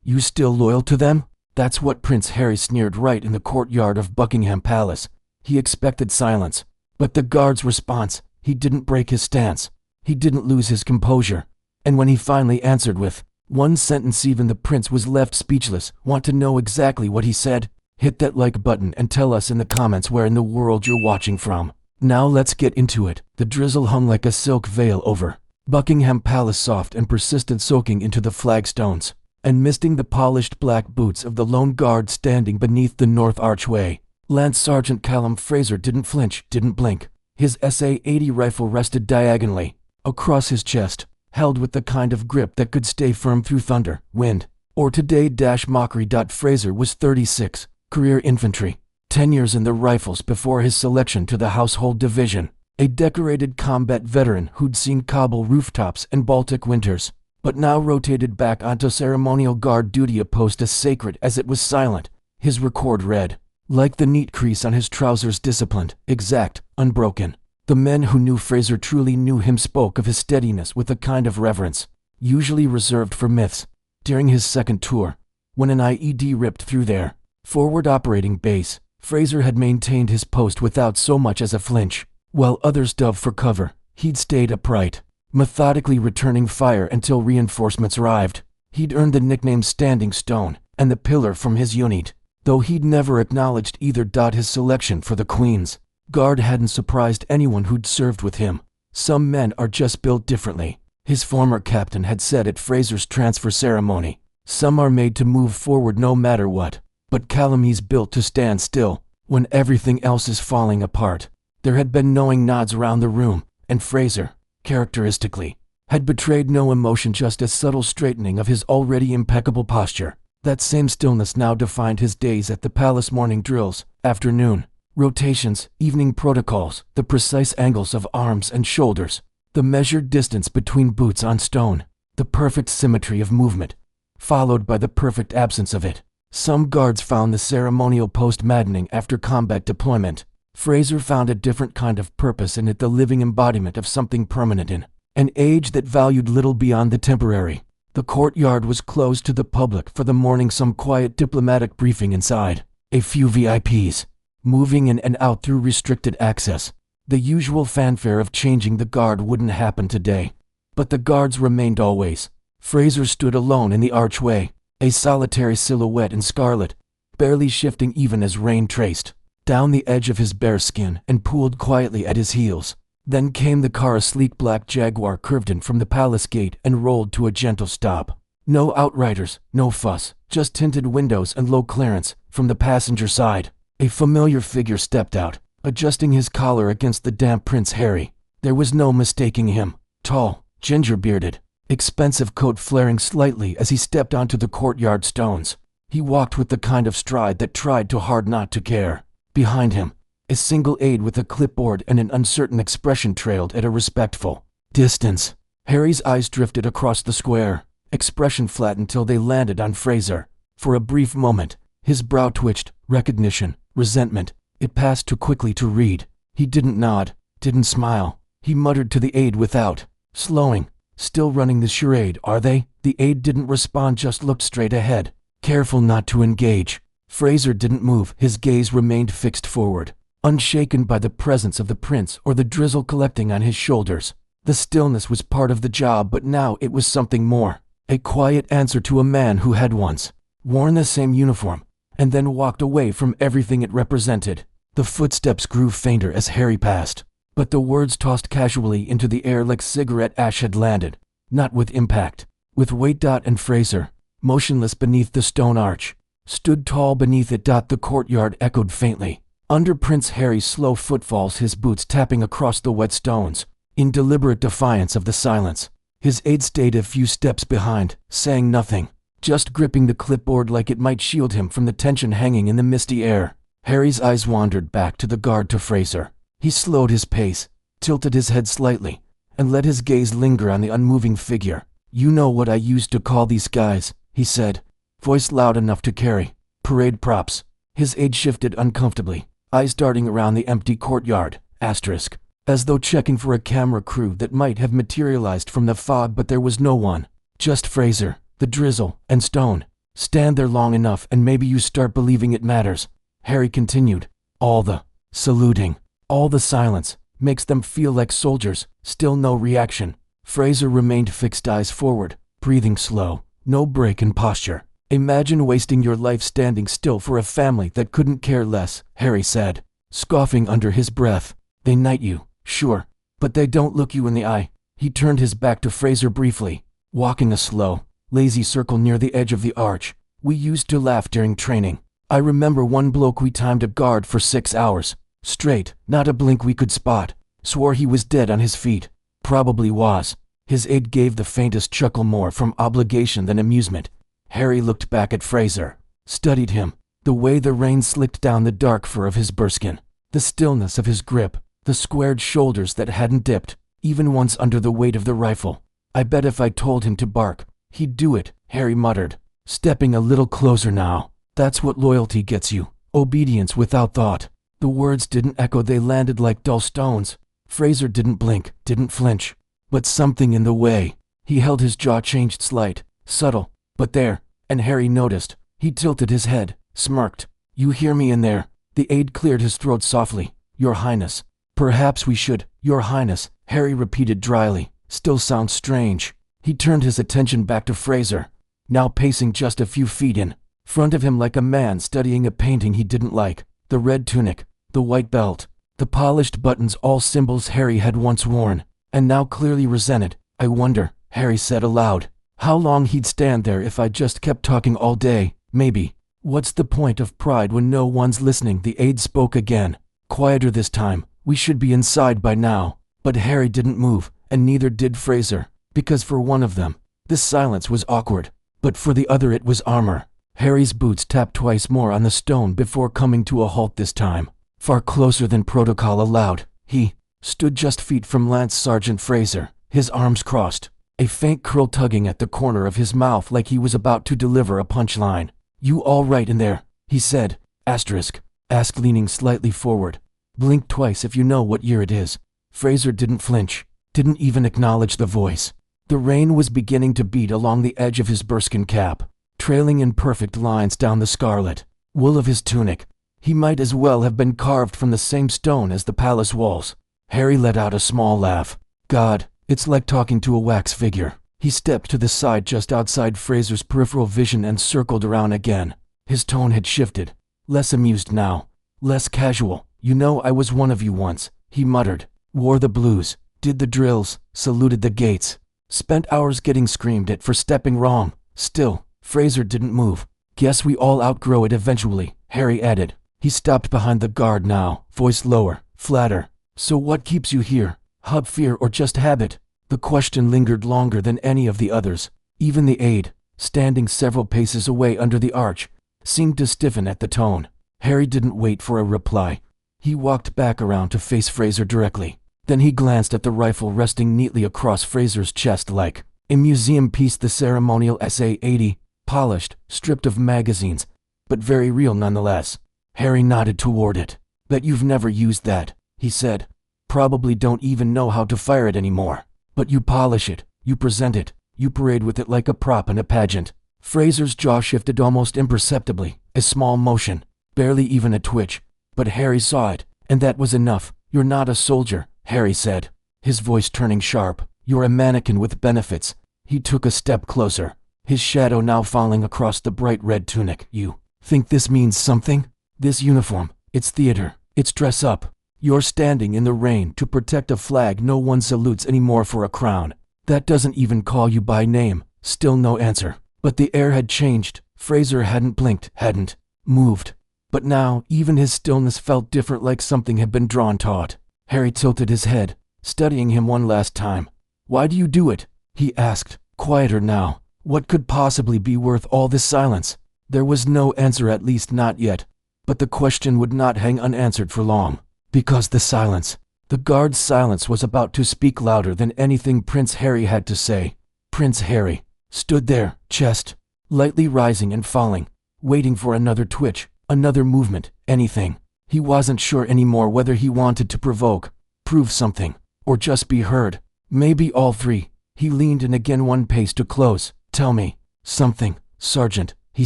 You still loyal to them? That's what Prince Harry sneered right in the courtyard of Buckingham Palace. He expected silence, but the guard's response, he didn't break his stance. He didn't lose his composure. And when he finally answered with one sentence, even the prince was left speechless. Want to know exactly what he said? Hit that like button and tell us in the comments where in the world you're watching from. Now let's get into it. The drizzle hung like a silk veil over Buckingham Palace, soft and persistent, soaking into the flagstones and misting the polished black boots of the lone guard standing beneath the north archway. Lance Sergeant Callum Fraser didn't flinch, didn't blink. His SA-80 rifle rested diagonally across his chest, held with the kind of grip that could stay firm through thunder, wind, or today-mockery. Fraser was 36, career infantry, 10 years in the rifles before his selection to the Household Division, a decorated combat veteran who'd seen Kabul rooftops and Baltic winters, but now rotated back onto ceremonial guard duty, a post as sacred as it was silent. His record read, like the neat crease on his trousers, disciplined, exact, unbroken. The men who knew Fraser truly knew him spoke of his steadiness with a kind of reverence, usually reserved for myths. During his second tour, when an IED ripped through their forward operating base, Fraser had maintained his post without so much as a flinch. While others dove for cover, he'd stayed upright, methodically returning fire until reinforcements arrived. He'd earned the nickname Standing Stone and the Pillar from his unit, though he'd never acknowledged either. His selection for the Queen's Guard hadn't surprised anyone who'd served with him. Some men are just built differently, his former captain had said at Fraser's transfer ceremony. Some are made to move forward no matter what, but Callum, he's built to stand still when everything else is falling apart. There had been knowing nods around the room, and Fraser, characteristically, had betrayed no emotion, just a subtle straightening of his already impeccable posture. That same stillness now defined his days at the palace: morning drills, afternoon rotations, evening protocols, the precise angles of arms and shoulders, the measured distance between boots on stone, the perfect symmetry of movement, followed by the perfect absence of it. Some guards found the ceremonial post maddening after combat deployment. Fraser found a different kind of purpose in it, the living embodiment of something permanent in an age that valued little beyond the temporary. The courtyard was closed to the public for the morning, some quiet diplomatic briefing inside, a few VIPs moving in and out through restricted access. The usual fanfare of changing the guard wouldn't happen today, but the guards remained always. Fraser stood alone in the archway, a solitary silhouette in scarlet, barely shifting even as rain traced down the edge of his bare skin and pooled quietly at his heels. Then came the car. A sleek black Jaguar curved in from the palace gate and rolled to a gentle stop. No outriders, no fuss, just tinted windows and low clearance from the passenger side. A familiar figure stepped out, adjusting his collar against the damp Prince Harry. There was no mistaking him. Tall, ginger-bearded, expensive coat flaring slightly as he stepped onto the courtyard stones. He walked with the kind of stride that tried too hard not to care. Behind him, a single aide with a clipboard and an uncertain expression trailed at a respectful distance. Harry's eyes drifted across the square, expression flat until they landed on Fraser. For a brief moment, his brow twitched, recognition, resentment. It passed too quickly to read. He didn't nod, didn't smile. He muttered to the aide without slowing, "Still running the charade, are they?" The aide didn't respond, just looked straight ahead, careful not to engage. Fraser didn't move. His gaze remained fixed forward, unshaken by the presence of the prince or the drizzle collecting on his shoulders. The stillness was part of the job, but now it was something more. A quiet answer to a man who had once worn the same uniform and then walked away from everything it represented. The footsteps grew fainter as Harry passed, but the words tossed casually into the air like cigarette ash had landed, not with impact, with weight. And Fraser, motionless beneath the stone arch, stood tall beneath it. The courtyard echoed faintly under Prince Harry's slow footfalls, his boots tapping across the wet stones, in deliberate defiance of the silence. His aide stayed a few steps behind, saying nothing, just gripping the clipboard like it might shield him from the tension hanging in the misty air. Harry's eyes wandered back to the guard, to Fraser. He slowed his pace, tilted his head slightly, and let his gaze linger on the unmoving figure. "You know what I used to call these guys," he said, voice loud enough to carry parade props. His aide shifted uncomfortably, eyes darting around the empty courtyard, as though checking for a camera crew that might have materialized from the fog, but there was no one. Just Fraser, the drizzle, and stone. Stand there long enough and maybe you start believing it matters. Harry continued. All the saluting, all the silence, makes them feel like soldiers. Still no reaction. Fraser remained fixed, eyes forward, breathing slow, no break in posture. Imagine wasting your life standing still for a family that couldn't care less, Harry said, scoffing under his breath. They knight you, sure, but they don't look you in the eye. He turned his back to Fraser briefly, walking a slow, lazy circle near the edge of the arch. We used to laugh during training. I remember one bloke we timed a guard for 6 hours. Straight, not a blink we could spot. Swore he was dead on his feet. Probably was. His aide gave the faintest chuckle, more from obligation than amusement. Harry looked back at Fraser, studied him, the way the rain slicked down the dark fur of his burskin, the stillness of his grip, the squared shoulders that hadn't dipped, even once under the weight of the rifle. I bet if I told him to bark, he'd do it, Harry muttered, stepping a little closer now. That's what loyalty gets you, obedience without thought. The words didn't echo, they landed like dull stones. Fraser didn't blink, didn't flinch. But something in the way he held his jaw changed, slight, subtle, but there, and Harry noticed. He tilted his head, smirked. You hear me in there? The aide cleared his throat softly. Your Highness. Perhaps we should. Your Highness, Harry repeated dryly. Still sounds strange. He turned his attention back to Fraser, now pacing just a few feet in front of him like a man studying a painting he didn't like. The red tunic, the white belt, the polished buttons, all symbols Harry had once worn, and now clearly resented. I wonder, Harry said aloud, how long he'd stand there if I just kept talking all day. Maybe. What's the point of pride when no one's listening? The aide spoke again, quieter this time. We should be inside by now. But Harry didn't move, and neither did Fraser, because for one of them, this silence was awkward, but for the other it was armor. Harry's boots tapped twice more on the stone before coming to a halt this time, far closer than protocol allowed. He stood just feet from Lance Sergeant Fraser, his arms crossed, a faint curl tugging at the corner of his mouth like he was about to deliver a punchline. You all right in there? He said, asked leaning slightly forward. Blink twice if you know what year it is. Fraser didn't flinch, didn't even acknowledge the voice. The rain was beginning to beat along the edge of his burskin cap, trailing in perfect lines down the scarlet wool of his tunic. He might as well have been carved from the same stone as the palace walls. Harry let out a small laugh. God, it's like talking to a wax figure. He stepped to the side just outside Fraser's peripheral vision and circled around again. His tone had shifted, less amused now, less casual. You know, I was one of you once, he muttered. Wore the blues, did the drills, saluted the gates, spent hours getting screamed at for stepping wrong. Still, Fraser didn't move. Guess we all outgrow it eventually, Harry added. He stopped behind the guard now, voice lower, flatter. So what keeps you here? Hub fear or just habit? The question lingered longer than any of the others. Even the aide, standing several paces away under the arch, seemed to stiffen at the tone. Harry didn't wait for a reply. He walked back around to face Fraser directly. Then he glanced at the rifle resting neatly across Fraser's chest like a museum piece, the ceremonial SA-80, polished, stripped of magazines, but very real nonetheless. Harry nodded toward it. Bet you've never used that, he said. Probably don't even know how to fire it anymore. But you polish it, you present it, you parade with it like a prop in a pageant. Fraser's jaw shifted almost imperceptibly, a small motion, barely even a twitch. But Harry saw it, and that was enough. You're not a soldier, Harry said, his voice turning sharp. You're a mannequin with benefits. He took a step closer, his shadow now falling across the bright red tunic. You think this means something? This uniform, it's theater, it's dress up. You're standing in the rain to protect a flag no one salutes anymore for a crown. That doesn't even call you by name. Still no answer. But the air had changed. Fraser hadn't blinked, hadn't moved. But now, even his stillness felt different, like something had been drawn taut. Harry tilted his head, studying him one last time. Why do you do it? He asked, quieter now. What could possibly be worth all this silence? There was no answer, at least not yet. But the question would not hang unanswered for long. Because the silence, the guard's silence, was about to speak louder than anything Prince Harry had to say. Prince Harry stood there, chest lightly rising and falling, waiting for another twitch, another movement, anything. He wasn't sure anymore whether he wanted to provoke, prove something, or just be heard. Maybe all three. He leaned in again, one pace to close. Tell me something, Sergeant, he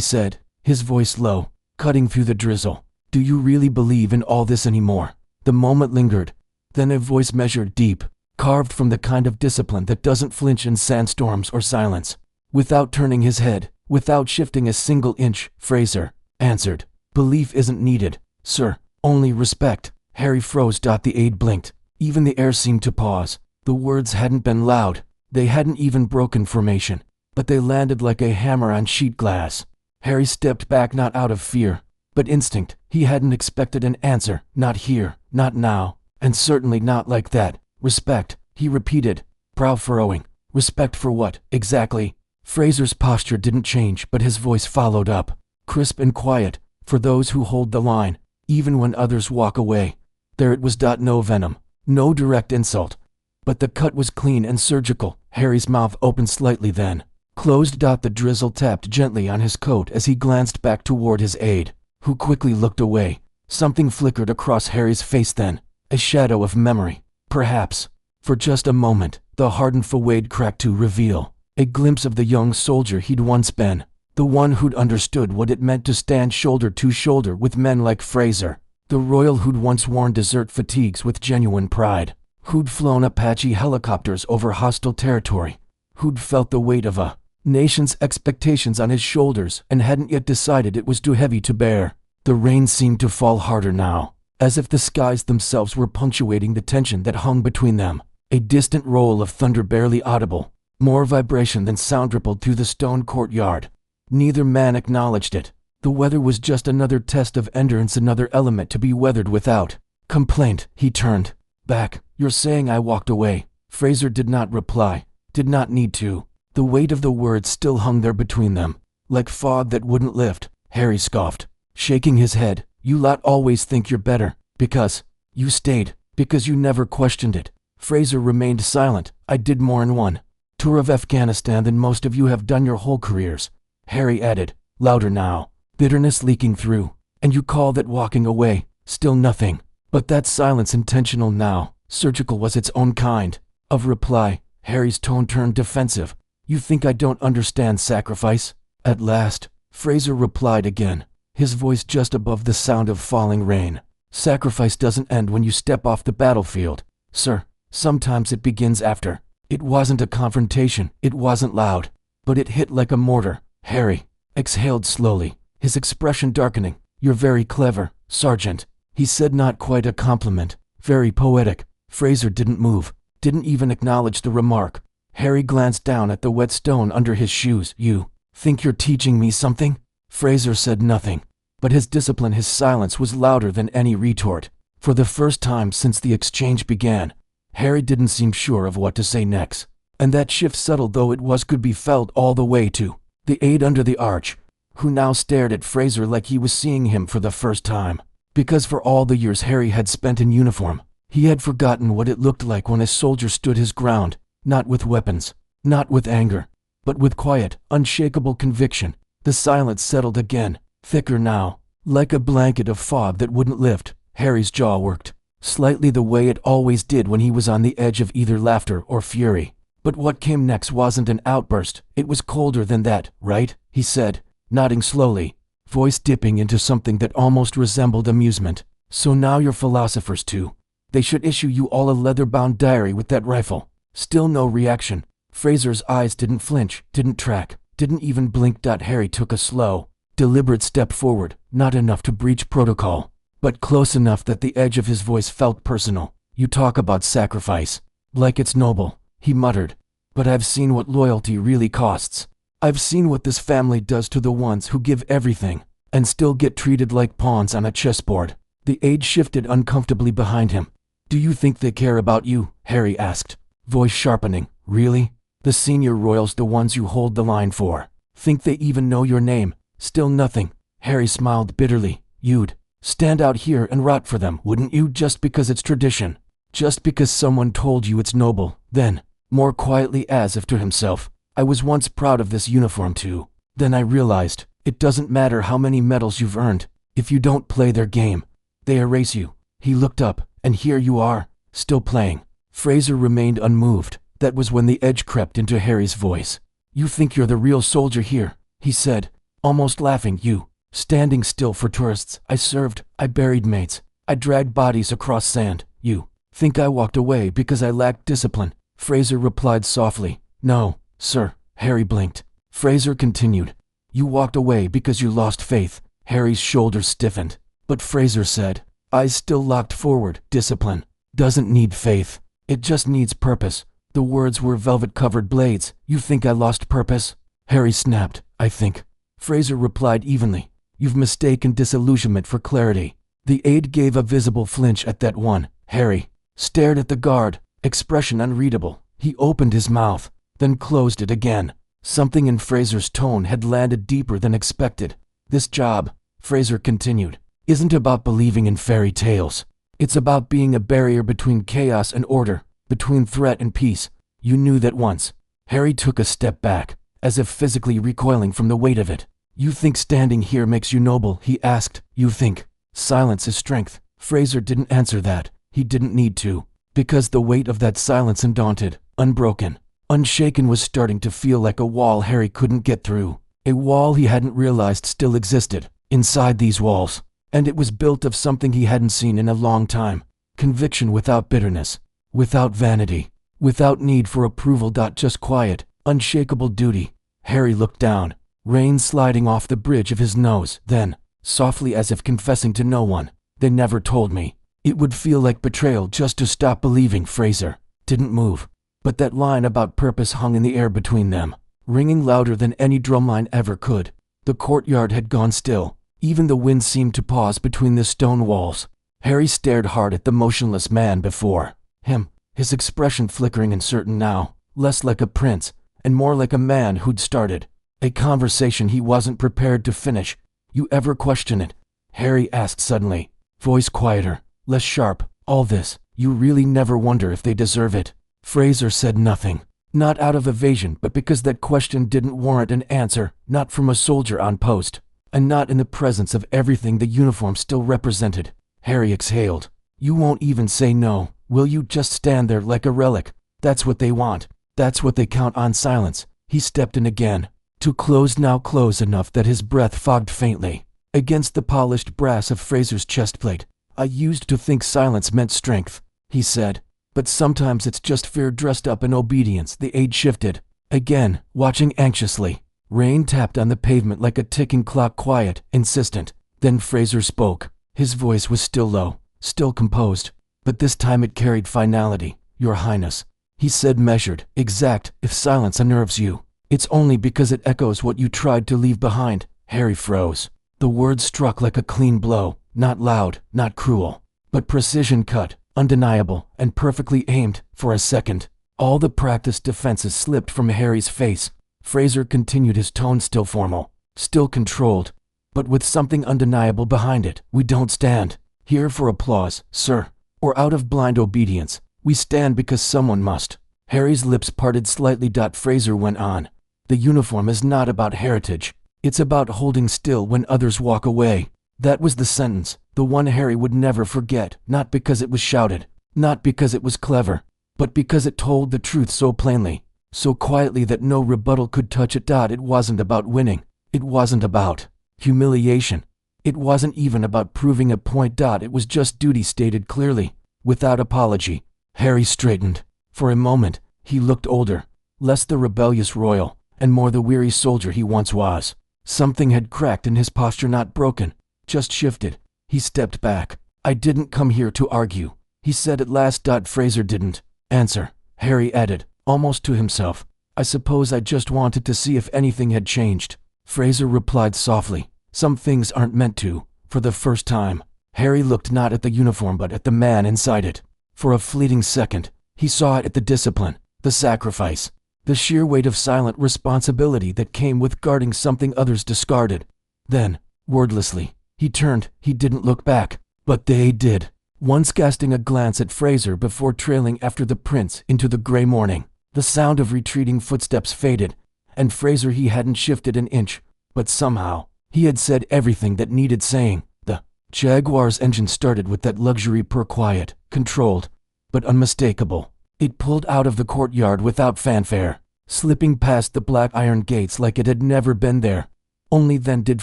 said, his voice low, cutting through the drizzle. Do you really believe in all this anymore? The moment lingered. Then a voice measured deep, carved from the kind of discipline that doesn't flinch in sandstorms or silence. Without turning his head, without shifting a single inch, Fraser answered, "Belief isn't needed, sir, only respect." Harry froze. The aide blinked. Even the air seemed to pause. The words hadn't been loud. They hadn't even broken formation, but they landed like a hammer on sheet glass. Harry stepped back, not out of fear, but instinct. He hadn't expected an answer, not here, not now, and certainly not like that. "Respect," he repeated, brow furrowing. "Respect for what, exactly?" Fraser's posture didn't change, but his voice followed up, crisp and quiet, "For those who hold the line, even when others walk away." There it was. No venom, no direct insult, but the cut was clean and surgical. Harry's mouth opened slightly, then closed. The drizzle tapped gently on his coat as he glanced back toward his aide, who quickly looked away. Something flickered across Harry's face then, a shadow of memory, perhaps. For just a moment, the hardened facade cracked to reveal a glimpse of the young soldier he'd once been, the one who'd understood what it meant to stand shoulder to shoulder with men like Fraser, the royal who'd once worn desert fatigues with genuine pride, who'd flown Apache helicopters over hostile territory, who'd felt the weight of a nation's expectations on his shoulders and hadn't yet decided it was too heavy to bear. The rain seemed to fall harder now, as if the skies themselves were punctuating the tension that hung between them. A distant roll of thunder, barely audible, more vibration than sound, rippled through the stone courtyard. Neither man acknowledged it. The weather was just another test of endurance, another element to be weathered without complaint. He turned back. "You're saying I walked away?" Fraser did not reply, did not need to. The weight of the words still hung there between them, like fog that wouldn't lift. Harry scoffed, shaking his head. "You lot always think you're better, because you stayed, because you never questioned it." Fraser remained silent. "I did more in one tour of Afghanistan than most of you have done your whole careers," Harry added, louder now, bitterness leaking through. "And you call that walking away?" Still nothing. But that silence, intentional now, surgical, was its own kind of reply. Harry's tone turned defensive. "You think I don't understand sacrifice?" At last, Fraser replied again, his voice just above the sound of falling rain. "Sacrifice doesn't end when you step off the battlefield, sir. Sometimes it begins after." It wasn't a confrontation, it wasn't loud, but it hit like a mortar. Harry exhaled slowly, his expression darkening. "You're very clever, Sergeant," he said, not quite a compliment. "Very poetic." Fraser didn't move, didn't even acknowledge the remark. Harry glanced down at the wet stone under his shoes. "You think you're teaching me something?" Fraser said nothing, but his discipline, his silence, was louder than any retort. For the first time since the exchange began, Harry didn't seem sure of what to say next, and that shift, subtle though it was, could be felt all the way to the aide under the arch, who now stared at Fraser like he was seeing him for the first time. Because for all the years Harry had spent in uniform, he had forgotten what it looked like when a soldier stood his ground, not with weapons, not with anger, but with quiet, unshakable conviction. The silence settled again, thicker now, like a blanket of fog that wouldn't lift. Harry's jaw worked, slightly the way it always did when he was on the edge of either laughter or fury. But what came next wasn't an outburst. It was colder than that, right? He said, nodding slowly, voice dipping into something that almost resembled amusement. "So now you're philosophers too. They should issue you all a leather-bound diary with that rifle." Still no reaction. Fraser's eyes didn't flinch, didn't track, didn't even blink. Harry took a slow, deliberate step forward, not enough to breach protocol, but close enough that the edge of his voice felt personal. "You talk about sacrifice like it's noble," he muttered, "but I've seen what loyalty really costs. I've seen what this family does to the ones who give everything and still get treated like pawns on a chessboard." The aide shifted uncomfortably behind him. "Do you think they care about you?" Harry asked, voice sharpening. "Really? The senior royals, the ones you hold the line for, think they even know your name?" Still nothing. Harry smiled bitterly. "You'd stand out here and rot for them, wouldn't you, just because it's tradition? Just because someone told you it's noble?" Then, more quietly, as if to himself, "I was once proud of this uniform too. Then I realized, it doesn't matter how many medals you've earned. If you don't play their game, they erase you." He looked up, and here you are, still playing. Fraser remained unmoved. That was when the edge crept into Harry's voice. "You think you're the real soldier here," he said, almost laughing. You, standing still for tourists. I served, I buried mates, I dragged bodies across sand. You think I walked away because I lacked discipline? Fraser replied softly. No, sir. Harry blinked. Fraser continued. You walked away because you lost faith. Harry's shoulders stiffened. But Fraser said, eyes still locked forward, discipline doesn't need faith. It just needs purpose. The words were velvet-covered blades. You think I lost purpose? Harry snapped. I think. Fraser replied evenly. You've mistaken disillusionment for clarity. The aide gave a visible flinch at that one. Harry stared at the guard, expression unreadable. He opened his mouth, then closed it again. Something in Fraser's tone had landed deeper than expected. This job, Fraser continued, isn't about believing in fairy tales. It's about being a barrier between chaos and order, between threat and peace. You knew that once. Harry took a step back, as if physically recoiling from the weight of it. You think standing here makes you noble? He asked. You think silence is strength? Fraser didn't answer that. He didn't need to, because the weight of that silence, undaunted, unbroken, unshaken, was starting to feel like a wall Harry couldn't get through. A wall he hadn't realized still existed inside these walls. And it was built of something he hadn't seen in a long time. Conviction without bitterness, without vanity, without need for approval. Just quiet, unshakable duty. Harry looked down, rain sliding off the bridge of his nose. Then, softly, as if confessing to no one, they never told me. It would feel like betrayal just to stop believing. Fraser didn't move, but that line about purpose hung in the air between them, ringing louder than any drumline ever could. The courtyard had gone still. Even the wind seemed to pause between the stone walls. Harry stared hard at the motionless man before him, his expression flickering and certain now, less like a prince, and more like a man who'd started a conversation he wasn't prepared to finish. You ever question it? Harry asked suddenly, voice quieter, less sharp. All this, you really never wonder if they deserve it? Fraser said nothing, not out of evasion, but because that question didn't warrant an answer, not from a soldier on post. And not in the presence of everything the uniform still represented. Harry exhaled. You won't even say no, will you? Just stand there like a relic. That's what they want. That's what they count on. Silence. He stepped in again. Too close now, close enough that his breath fogged faintly against the polished brass of Fraser's chestplate. I used to think silence meant strength, he said. But sometimes it's just fear dressed up in obedience. The aide shifted. Again, watching anxiously. Rain tapped on the pavement like a ticking clock, quiet, insistent. Then Fraser spoke. His voice was still low, still composed, but this time it carried finality. Your Highness, he said, measured, exact. If silence unnerves you, it's only because it echoes what you tried to leave behind. Harry froze. The words struck like a clean blow, not loud, not cruel, but precision cut, undeniable, and perfectly aimed. For a second, all the practiced defenses slipped from Harry's face. Fraser continued, his tone still formal, still controlled, but with something undeniable behind it. We don't stand here for applause, sir, or out of blind obedience. We stand because someone must. Harry's lips parted slightly. Fraser went on. The uniform is not about heritage. It's about holding still when others walk away. That was the sentence, the one Harry would never forget, not because it was shouted, not because it was clever, but because it told the truth so plainly, so quietly that no rebuttal could touch it. It wasn't about winning. It wasn't about humiliation. It wasn't even about proving a point. It was just duty stated clearly, without apology. Harry straightened. For a moment, he looked older, less the rebellious royal, and more the weary soldier he once was. Something had cracked in his posture, not broken, just shifted. He stepped back. I didn't come here to argue, he said at last. Fraser didn't answer. Harry added, almost to himself, I suppose I just wanted to see if anything had changed. Fraser replied softly, some things aren't meant to. For the first time, Harry looked not at the uniform but at the man inside it. For a fleeting second, he saw it at the discipline, the sacrifice, the sheer weight of silent responsibility that came with guarding something others discarded. Then, wordlessly, he turned. He didn't look back, but they did, once casting a glance at Fraser before trailing after the prince into the gray morning. The sound of retreating footsteps faded, and Fraser, he hadn't shifted an inch, but somehow, he had said everything that needed saying. The Jaguar's engine started with that luxury purr, quiet, controlled, but unmistakable. It pulled out of the courtyard without fanfare, slipping past the black iron gates like it had never been there. Only then did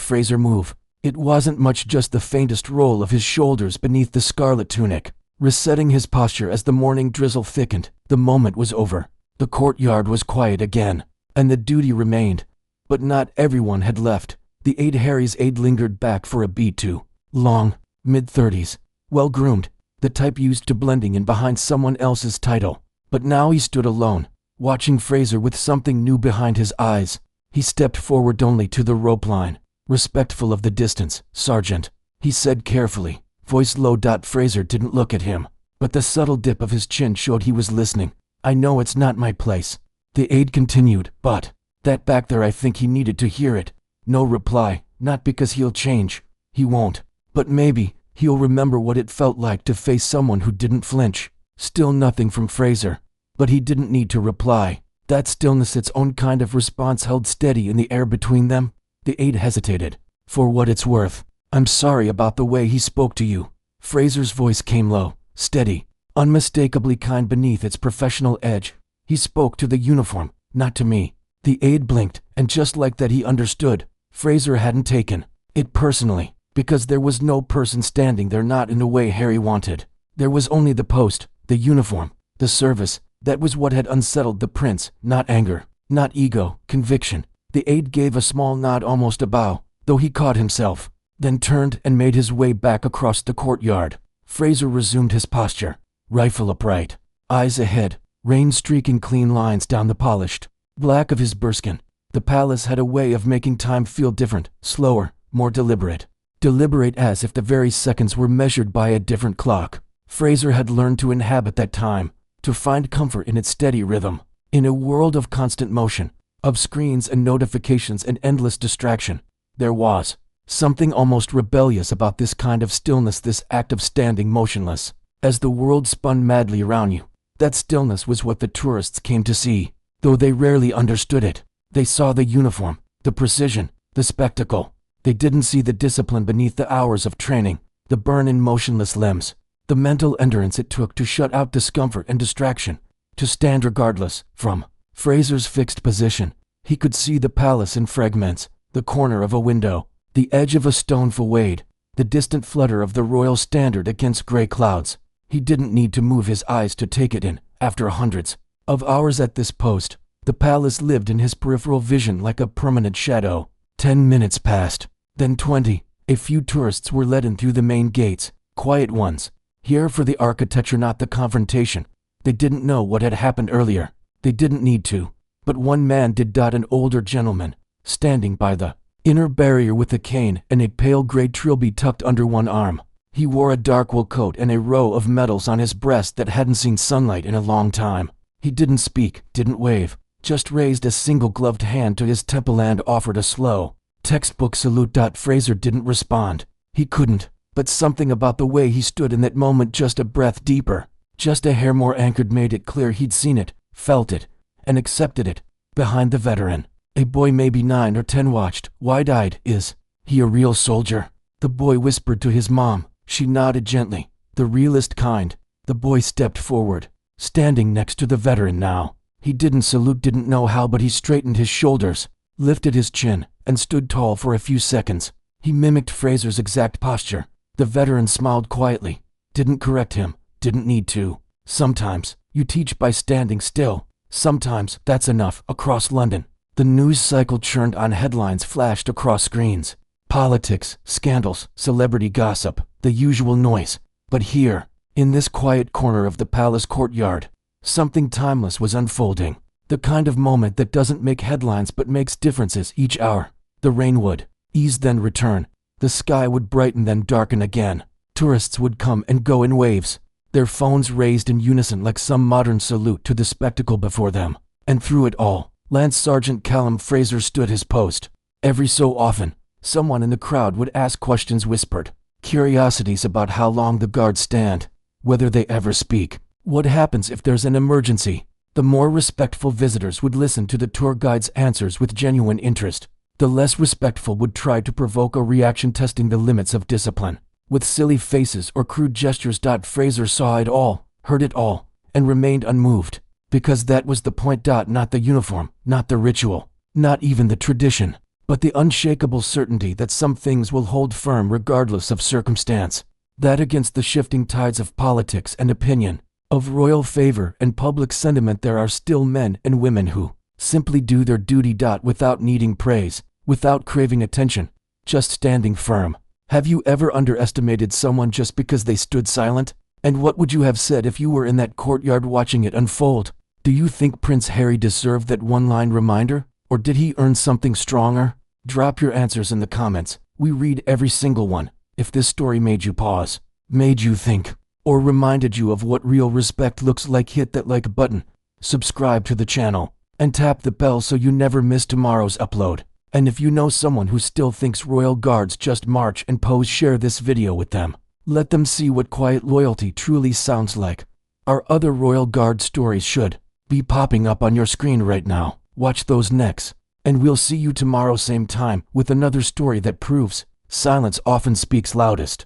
Fraser move. It wasn't much, just the faintest roll of his shoulders beneath the scarlet tunic, resetting his posture as the morning drizzle thickened. The moment was over. The courtyard was quiet again, and the duty remained. But not everyone had left. The aide Harry's aide lingered back for a beat too. Long, mid-30s, well-groomed, the type used to blending in behind someone else's title. But now he stood alone, watching Fraser with something new behind his eyes. He stepped forward only to the rope line, respectful of the distance. "Sergeant," he said carefully, voice low. Fraser didn't look at him, but the subtle dip of his chin showed he was listening. "I know it's not my place," the aide continued, "but that back there, I think he needed to hear it." No reply. "Not because he'll change. He won't. But maybe he'll remember what it felt like to face someone who didn't flinch." Still nothing from Fraser. But he didn't need to reply. That stillness, its own kind of response, held steady in the air between them. The aide hesitated. "For what it's worth, I'm sorry about the way he spoke to you." Fraser's voice came low, steady, unmistakably kind beneath its professional edge. "He spoke to the uniform, not to me." The aide blinked, and just like that he understood. Fraser hadn't taken it personally, because there was no person standing there, not in the way Harry wanted. There was only the post, the uniform, the service. That was what had unsettled the prince, not anger, not ego, conviction. The aide gave a small nod, almost a bow, though he caught himself, then turned and made his way back across the courtyard. Fraser resumed his posture, rifle upright, eyes ahead, rain streaking clean lines down the polished black of his burskin. The palace had a way of making time feel different, slower, more deliberate. Deliberate, as if the very seconds were measured by a different clock. Fraser had learned to inhabit that time, to find comfort in its steady rhythm. In a world of constant motion, of screens and notifications and endless distraction, there was something almost rebellious about this kind of stillness, this act of standing motionless, as the world spun madly around you. That stillness was what the tourists came to see, though they rarely understood it. They saw the uniform, the precision, the spectacle. They didn't see the discipline beneath the hours of training, the burn in motionless limbs, the mental endurance it took to shut out discomfort and distraction, to stand regardless. From Fraser's fixed position, he could see the palace in fragments, the corner of a window, the edge of a stone fawade, the distant flutter of the royal standard against gray clouds. He didn't need to move his eyes to take it in. After hundreds of hours at this post, the palace lived in his peripheral vision like a permanent shadow. 10 minutes passed, then 20. A few tourists were let in through the main gates, quiet ones, here for the architecture, not the confrontation. They didn't know what had happened earlier. They didn't need to. But one man did. An older gentleman, standing by the inner barrier with a cane and a pale gray trilby tucked under one arm. He wore a dark wool coat and a row of medals on his breast that hadn't seen sunlight in a long time. He didn't speak, didn't wave, just raised a single gloved hand to his temple and offered a slow, textbook salute. Fraser didn't respond. He couldn't. But something about the way he stood in that moment, just a breath deeper, just a hair more anchored, made it clear he'd seen it, felt it, and accepted it. Behind the veteran, a boy maybe 9 or 10 watched, wide-eyed. "Is he a real soldier?" the boy whispered to his mom. She nodded gently. "The realest kind." The boy stepped forward, standing next to the veteran now. He didn't salute, didn't know how, but he straightened his shoulders, lifted his chin, and stood tall for a few seconds. He mimicked Fraser's exact posture. The veteran smiled quietly, didn't correct him, didn't need to. Sometimes you teach by standing still. Sometimes that's enough. Across London, the news cycle churned on, headlines flashed across screens. Politics, scandals, celebrity gossip, the usual noise. But here, in this quiet corner of the palace courtyard, something timeless was unfolding. The kind of moment that doesn't make headlines but makes differences each hour. The rain would ease, then return. The sky would brighten, then darken again. Tourists would come and go in waves, their phones raised in unison like some modern salute to the spectacle before them. And through it all, Lance Sergeant Callum Fraser stood his post. Every so often, someone in the crowd would ask questions, whispered curiosities about how long the guards stand, whether they ever speak, what happens if there's an emergency. The more respectful visitors would listen to the tour guide's answers with genuine interest. The less respectful would try to provoke a reaction, testing the limits of discipline with silly faces or crude gestures. Fraser saw it all, heard it all, and remained unmoved, because that was the point. Not the uniform, not the ritual, not even the tradition. but the unshakable certainty that some things will hold firm regardless of circumstance. That against the shifting tides of politics and opinion, of royal favor and public sentiment, there are still men and women who simply do their duty without needing praise, without craving attention, just standing firm. Have you ever underestimated someone just because they stood silent? And what would you have said if you were in that courtyard watching it unfold? Do you think Prince Harry deserved that one-line reminder? Or did he earn something stronger? Drop your answers in the comments. We read every single one. If this story made you pause, made you think, or reminded you of what real respect looks like, hit that like button, subscribe to the channel, and tap the bell so you never miss tomorrow's upload. And if you know someone who still thinks royal guards just march and pose, share this video with them. Let them see what quiet loyalty truly sounds like. Our other royal guard stories should be popping up on your screen right now. Watch those next, and we'll see you tomorrow same time with another story that proves silence often speaks loudest.